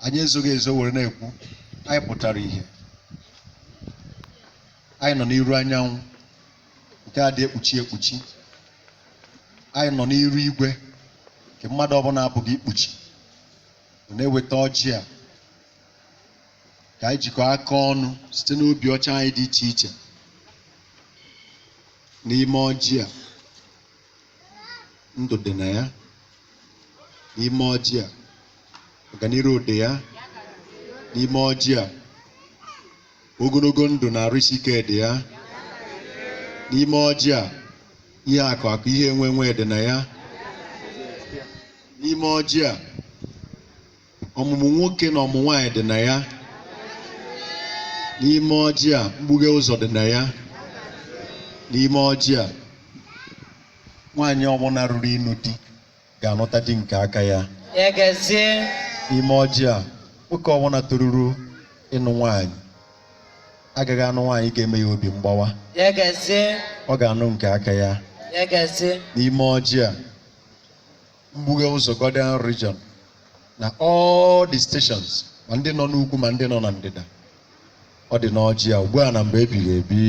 anyị ezoghị ezo were na-ekwu anyị pụtara ihe anyị nọ n'iru anyanwụ nke a dị ekpuchi anyị nọ n'iru igwe nke mmadụ ọbụla apụghị ikpuchi na-eweta ọjị a ka anyị jikọ aka ọnụ site n'obi ọcha anyị dị iche iche n'ime ọjị a ndụ dị na ya n'ime ọjị a ọganiru dị ya n'ime ọjị a ogologo ndụ na arụ isi ike dị ya n'ime ọjị a ihe akụ ihe enwe dị na ya n'ime ọjị a ọmụmụ nwoke na ọmụmụ nwanyị dị na ya n'ime ọjị a mgbughe ụzọ dị na ya n'ime ọjị a nwaanyị ọbụla ruru ịnụ di ga-anụta di nke aka ya n'ime ọjị a nwoke ọbụla toruru ịnụ nwaanyị agaghị anụ nwaanyị ga-eme ya obi mgbawa ọ ga-anụ nke aka ya n'ime ọjị a mgbughe ụzọ Godian region na all the stations ma ndị nọ n'ugwu ma ndị nọ na ndịda ọ dị n'ọjị a ugbu a na mgbe ebighị ebi